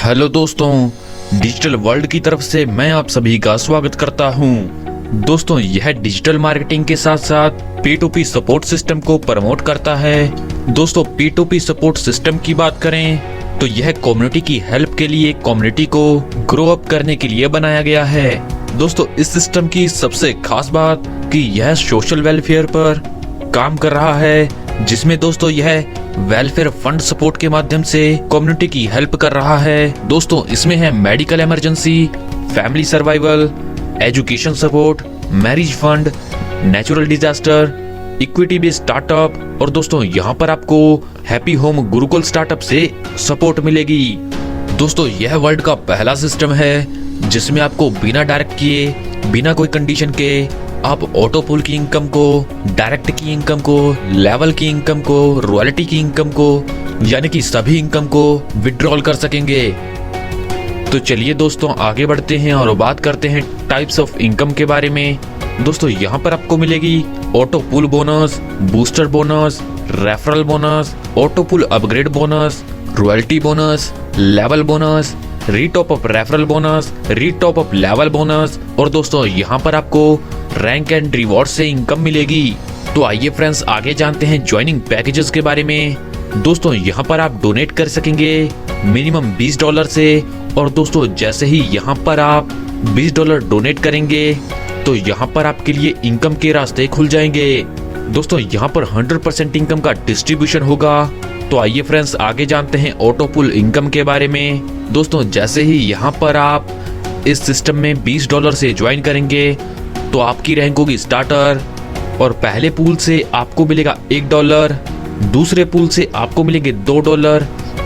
Hello दोस्तों, digital world की तरफ से मैं आप सभी का स्वागत करता हूं। दोस्तों, यह डिजिटल मार्केटिंग के साथ साथ P2P सपोर्ट सिस्टम को प्रमोट करता है। दोस्तों, P2P सपोर्ट सिस्टम की बात करें तो यह कम्युनिटी की हेल्प के लिए, कम्युनिटी को ग्रो अप करने के लिए बनाया गया है। दोस्तों, इस सिस्टम की सबसे खास बात कि यह सोशल वेलफेयर पर काम कर रहा है, जिसमें दोस्तों यह वेलफेयर फंड सपोर्ट के माध्यम से कम्युनिटी की हेल्प कर रहा है। दोस्तों, इसमें है medical emergency, family survival, education support, marriage fund, natural disaster, equity based startup और दोस्तों यहाँ पर आपको हैप्पी होम गुरुकुल स्टार्टअप से सपोर्ट मिलेगी। दोस्तों, यह वर्ल्ड का पहला सिस्टम है जिसमें आपको बिना डायरेक्ट किए, बिना कोई कंडीशन के आप ऑटो पुल की इनकम को, डायरेक्ट की इनकम को, लेवल की इनकम को, रॉयल्टी की इनकम को, यानी कि सभी इनकम को विड्रॉल कर सकेंगे। तो चलिए दोस्तों आगे बढ़ते हैं और बात करते हैं टाइप्स ऑफ इनकम के बारे में। दोस्तों, यहाँ पर आपको मिलेगी auto pool bonus, booster bonus, referral bonus, auto pool upgrade bonus, royalty bonus, level bonus, retop up referral bonus, retop up level bonus और दोस्तों यहाँ पर आपको रैंक एंड रिवॉर्ड से इनकम मिलेगी। तो आइए फ्रेंड्स आगे जानते हैं ज्वाइनिंग पैकेजेस के बारे में। दोस्तों, यहाँ पर आप डोनेट कर सकेंगे मिनिमम $20 से और दोस्तों जैसे ही यहाँ पर आप $20 डोनेट करेंगे तो यहाँ पर आपके लिए इनकम के रास्ते खुल जाएंगे। दोस्तों, यहाँ पर 100% इनकम का डिस्ट्रीब्यूशन होगा। तो आइए फ्रेंड्स आगे जानते हैं ऑटो पुल इनकम के बारे में। दोस्तों, जैसे ही यहाँ पर आप इस सिस्टम में $20 से ज्वाइन करेंगे तो आपकी रैंक होगी स्टार्टर और पहले पूल से आपको मिलेगा $1, दूसरे पूल से आपको मिलेंगे $2,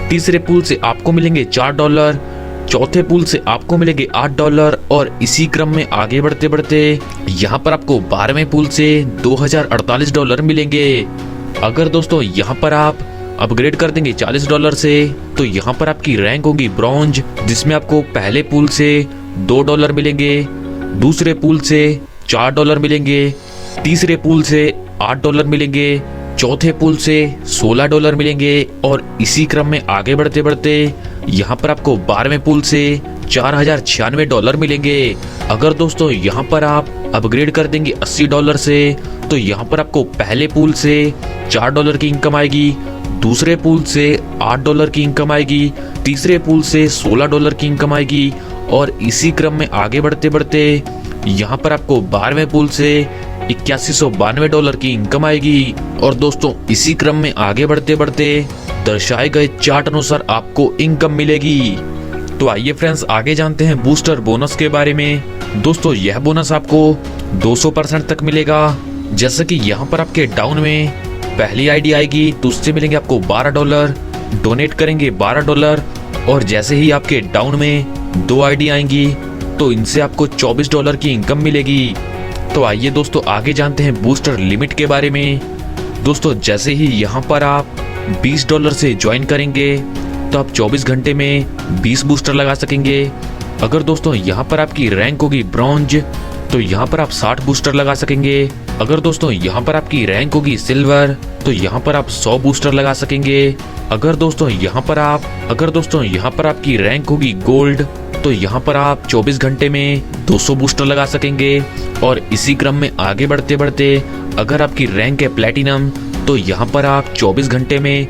तीसरे पूल से आपको मिलेंगे $4, चौथे पूल से आपको मिलेंगे $8 और इसी क्रम में आगे बढ़ते बढ़ते यहाँ पर आपको 12वें पूल से $2048 मिलेंगे। अगर दोस्तों यहाँ पर आप अपग्रेड कर देंगे $40 से तो यहाँ पर आपकी रैंक होगी ब्रॉन्ज, जिसमें आपको पहले पूल से $2 मिलेंगे, दूसरे पूल से $4 मिलेंगे, तीसरे पूल से $8 मिलेंगे, चौथे पूल से $16 मिलेंगे और इसी क्रम में आगे बढ़ते बढ़ते यहाँ पर आपको 12वें पूल से $4096 मिलेंगे। अगर दोस्तों यहाँ पर आप अपग्रेड कर देंगे $80 से तो यहाँ पर आपको पहले पूल से $4 की इनकम आएगी, दूसरे पूल से $8 की इनकम आएगी, तीसरे पूल से $16 की इनकम आएगी और इसी क्रम में आगे बढ़ते बढ़ते यहाँ पर आपको 12वें पूल से $8192 की इनकम आएगी। और दोस्तों इसी क्रम में आगे बढ़ते बढ़ते दर्शाए गए चार्ट अनुसार आपको इनकम मिलेगी। तो आइए फ्रेंड्स आगे जानते हैं बूस्टर बोनस के बारे में। दोस्तों, यह बोनस आपको 200% तक मिलेगा। जैसे कि यहाँ पर आपके डाउन में पहली आईडी आएगी तो उससे मिलेंगे आपको $12, डोनेट करेंगे $12 और जैसे ही आपके डाउन में 2 आईडी आएंगी तो इनसे आपको $24 की इनकम मिलेगी। तो आइए दोस्तों आगे जानते हैं बूस्टर लिमिट के बारे में। दोस्तों, जैसे ही यहाँ पर आप $20 से ज्वाइन करेंगे तो आप 24 घंटे में 20 बूस्टर लगा सकेंगे। अगर दोस्तों यहाँ पर आपकी रैंक होगी ब्रॉन्ज तो यहाँ पर आप 60 बूस्टर लगा सकेंगे। अगर दोस्तों यहाँ पर आपकी रैंक होगी सिल्वर तो यहाँ पर आप 100 बूस्टर लगा सकेंगे। अगर दोस्तों यहाँ पर आपकी रैंक होगी गोल्ड तो यहाँ पर आप 24 घंटे में 200 बूस्टर लगा सकेंगे और इसी क्रम में आगे बढ़ते बढ़ते अगर आपकी रैंक है प्लेटिनम तो यहाँ पर आप 24 घंटे में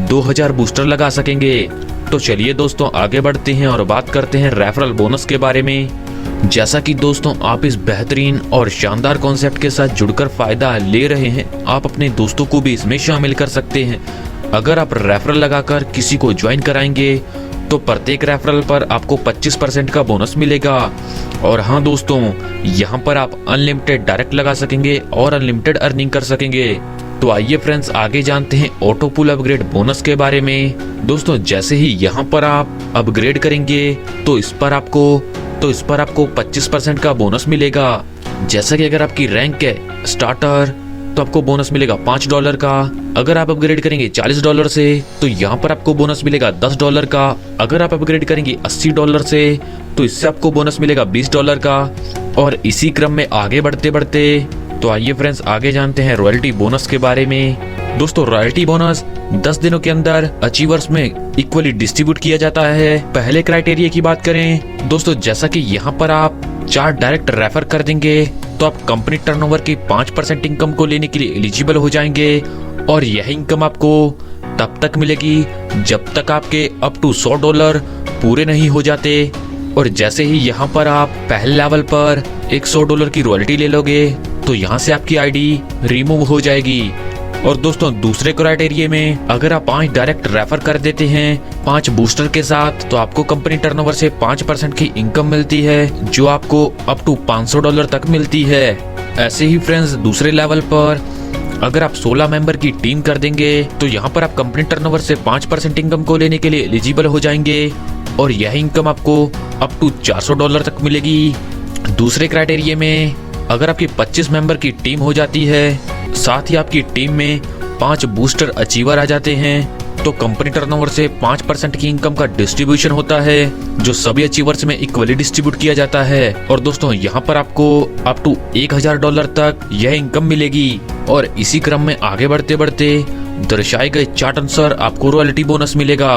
2000 बूस्टर लगा सकेंगे। तो चलिए दोस्तों आगे बढ़ते हैं और बात करते हैं रेफरल बोनस के बारे में। जैसा कि दोस्तों आप इस बेहतरीन और शानदार कॉन्सेप्ट के साथ जुड़कर फायदा ले रहे हैं, आप अपने दोस्तों को भी इसमें शामिल कर सकते हैं। अगर आप रेफरल लगाकर किसी को ज्वाइन कराएंगे तो प्रत्येक रेफरल पर आपको 25% का बोनस मिलेगा। और हाँ दोस्तों, यहाँ पर आप अनलिमिटेड डायरेक्ट लगा सकेंगे और अनलिमिटेड अर्निंग कर सकेंगे। तो आइए फ्रेंड्स आगे जानते हैं ऑटो पुल अपग्रेड बोनस के बारे में। दोस्तों, जैसे ही यहाँ पर आप अपग्रेड करेंगे तो इस पर आपको 25% का बोनस मिलेगा। जैसा कि अगर आपकी रैंक है स्टार्टर तो आपको बोनस मिलेगा $5 का। अगर आप अपग्रेड करेंगे $40 से तो यहाँ पर आपको बोनस मिलेगा $10 का। अगर आप अपग्रेड करेंगे $80 से तो इससे आपको बोनस मिलेगा $20 का। और इसी क्रम में आगे बढ़ते बढ़ते तो आइए फ्रेंड्स आगे जानते हैं रॉयल्टी बोनस के बारे में। दोस्तों रॉयल्टी बोनस 10 दिनों के अंदर अचीवर्स में इक्वली डिस्ट्रीब्यूट किया जाता है। पहले क्राइटेरिया की बात करें दोस्तों, जैसा कि यहाँ पर आप 4 डायरेक्ट रेफर कर देंगे तो आप कंपनी टर्नओवर की 5% इनकम को लेने के लिए एलिजिबल हो जाएंगे और यह इनकम आपको तब तक मिलेगी जब तक आपके अप टू $100 पूरे नहीं हो जाते। और जैसे ही यहाँ पर आप पहले लेवल पर एक $100 की रॉयल्टी ले लोगे तो यहाँ से आपकी आईडी रिमूव हो जाएगी। और दोस्तों दूसरे क्राइटेरिया में अगर आप 5 डायरेक्ट रेफर कर देते हैं 5 बूस्टर के साथ तो आपको कंपनी टर्नओवर से 5% की इनकम मिलती है जो आपको अप टू $500 तक मिलती है। ऐसे ही फ्रेंड्स दूसरे लेवल पर अगर आप 16 मेंबर की टीम कर देंगे तो यहाँ पर आप कंपनी टर्नओवर से 5% इनकम को लेने के लिए एलिजिबल हो जाएंगे और यह इनकम आपको अप टू $400 तक मिलेगी। दूसरे क्राइटेरिया में अगर आपकी 25 मेंबर की टीम हो जाती है, साथ ही आपकी टीम में 5 बूस्टर अचीवर आ जाते हैं तो कंपनी टर्नओवर से 5% की इनकम का डिस्ट्रीब्यूशन होता है जो सभी अचीवर्स में इक्वली डिस्ट्रीब्यूट किया जाता है। और दोस्तों यहाँ पर आपको अप टू $1000 तक यह इनकम मिलेगी। और इसी क्रम में आगे बढ़ते बढ़ते दर्शाए गए चार्ट अनुसार आपको रॉयल्टी बोनस मिलेगा।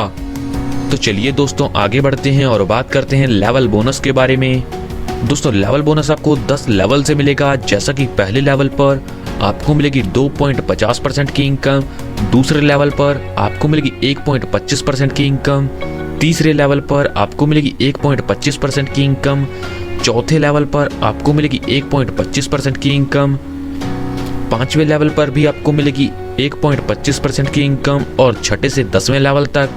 तो चलिए दोस्तों आगे बढ़ते हैं और बात करते हैं लेवल बोनस के बारे में। दोस्तों लेवल बोनस आपको 10 लेवल से मिलेगा। जैसा कि पहले लेवल पर आपको मिलेगी 2.50% की इनकम, दूसरे लेवल पर आपको मिलेगी 1.25% की इनकम, तीसरे लेवल पर आपको मिलेगी 1.25% की इनकम, चौथे लेवल पर आपको मिलेगी 1.25% की इनकम, पांचवें लेवल पर भी आपको मिलेगी 1.25% की इनकम और छठे से 10वें लेवल तक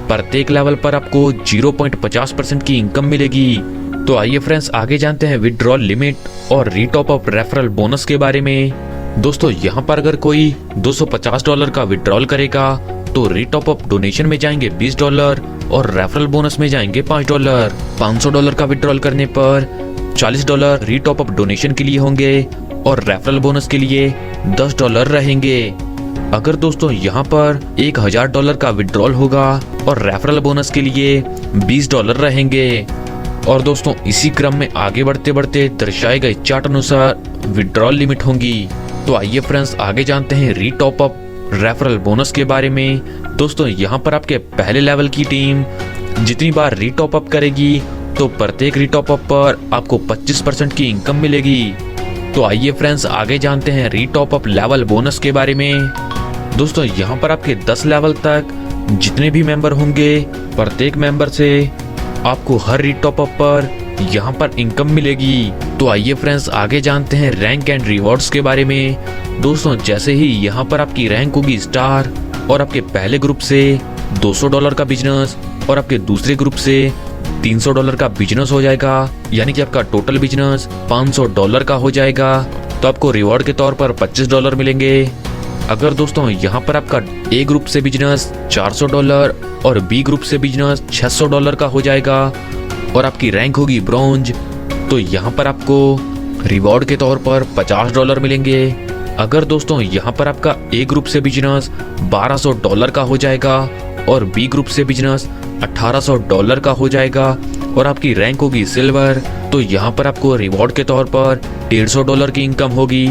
प्रत्येक लेवल पर आपको 0.50% की इनकम मिलेगी। तो आइए फ्रेंड्स आगे जानते हैं विड्रॉल लिमिट और रीटॉप अप रेफरल बोनस के बारे में। दोस्तों यहाँ पर अगर कोई $250 का विड्रॉल करेगा तो रीटॉप अप डोनेशन में जाएंगे $20 और रेफरल बोनस में जाएंगे $5। $500 का विड्रॉल करने पर $40 रीटॉप अप डोनेशन के लिए होंगे और रेफरल बोनस के लिए $10 रहेंगे। अगर दोस्तों यहाँ पर $1000 का विड्रॉल होगा और रेफरल बोनस के लिए $20 रहेंगे। और दोस्तों इसी क्रम में आगे बढ़ते बढ़ते दर्शाए गए चार्ट अनुसार विड्रॉल लिमिट होंगी। तो आइए फ्रेंड्स आगे जानते हैं रीटॉप अप रेफरल बोनस के बारे में। दोस्तों यहाँ पर आपके पहले लेवल की टीम जितनी बार रीटॉप अप करेगी तो प्रत्येक रीटॉप अप पर आपको 25% की इनकम मिलेगी। तो आइए फ्रेंड्स आगे जानते हैं रीटॉप अप लेवल बोनस के बारे में। दोस्तों यहाँ पर आपके 10 लेवल तक जितने भी मेंबर होंगे प्रत्येक मेंबर से आपको हर रीटॉप अप पर यहाँ पर इनकम मिलेगी। तो आइए फ्रेंड्स आगे जानते हैं रैंक एंड रिवॉर्ड्स के बारे में। दोस्तों जैसे ही यहाँ पर आपकी रैंक होगी स्टार और आपके पहले ग्रुप से $200 का बिजनेस और आपके दूसरे ग्रुप से $300 का बिजनेस हो जाएगा, यानी कि आपका टोटल बिजनेस $500 का हो जाएगा तो आपको रिवॉर्ड के तौर पर $25 मिलेंगे। अगर दोस्तों यहाँ पर आपका ए ग्रुप से बिजनेस $400 और बी ग्रुप से बिजनेस $600 का हो जाएगा और आपकी रैंक होगी ब्रॉन्ज तो यहाँ पर आपको रिवॉर्ड के तौर पर $50 मिलेंगे। अगर दोस्तों यहाँ पर आपका ए ग्रुप से बिजनेस $1200 का हो जाएगा और बी ग्रुप से बिजनेस $1800 का हो जाएगा और आपकी रैंक होगी सिल्वर तो यहाँ पर आपको रिवॉर्ड के तौर पर $150 की इनकम होगी।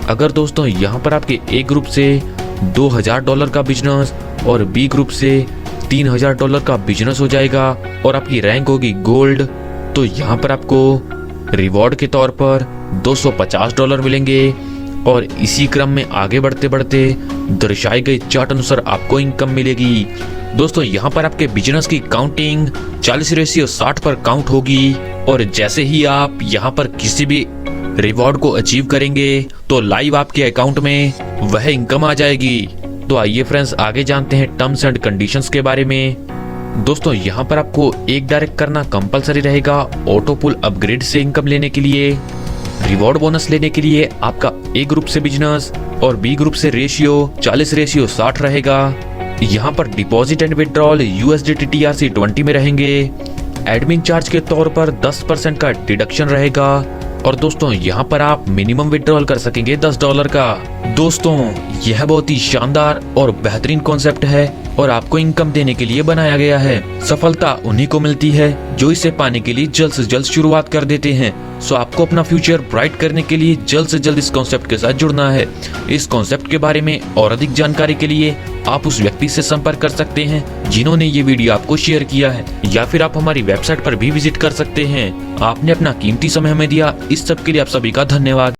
अगर दोस्तों यहाँ पर आपके ए ग्रुप से $2000 का बिजनेस और बी ग्रुप से $3000 का बिजनेस हो जाएगा और आपकी रैंक होगी गोल्ड तो यहाँ पर आपको रिवॉर्ड के तौर पर $250 मिलेंगे। और इसी क्रम में आगे बढ़ते बढ़ते दर्शाए गए चार्ट अनुसार आपको इनकम मिलेगी। दोस्तों यहाँ पर आपके बिजनेस की काउंटिंग 40:60 पर काउंट होगी और जैसे ही आप यहाँ पर किसी भी रिवॉर्ड को अचीव करेंगे तो लाइव आपके अकाउंट में वह इनकम आ जाएगी। तो आइए फ्रेंड्स आगे जानते हैं टर्म्स एंड कंडीशंस के बारे में। दोस्तों यहाँ पर आपको एक डायरेक्ट करना कंपलसरी रहेगा ऑटो पुल अपग्रेड से इनकम लेने के लिए। रिवॉर्ड बोनस लेने के लिए आपका ए ग्रुप से बिजनेस और बी ग्रुप से रेशियो 40:60 रहेगा। यहाँ पर deposit and withdrawal USDT TRC 20 में रहेंगे। एडमिन चार्ज के तौर पर 10% का डिडक्शन रहेगा और दोस्तों यहाँ पर आप मिनिमम विड्रॉल कर सकेंगे $10 का। दोस्तों यह बहुत ही शानदार और बेहतरीन कॉन्सेप्ट है और आपको इनकम देने के लिए बनाया गया है। सफलता उन्हीं को मिलती है जो इसे पाने के लिए जल्द से जल्द शुरुआत कर देते हैं। सो आपको अपना फ्यूचर ब्राइट करने के लिए जल्द से जल्द इस कॉन्सेप्ट के साथ जुड़ना है। इस कॉन्सेप्ट के बारे में और अधिक जानकारी के लिए आप उस व्यक्ति से संपर्क कर सकते हैं जिन्होंने ये वीडियो आपको शेयर किया है, या फिर आप हमारी वेबसाइट पर भी विजिट कर सकते हैं। आपने अपना कीमती समय हमें दिया, इस सब के लिए आप सभी का धन्यवाद।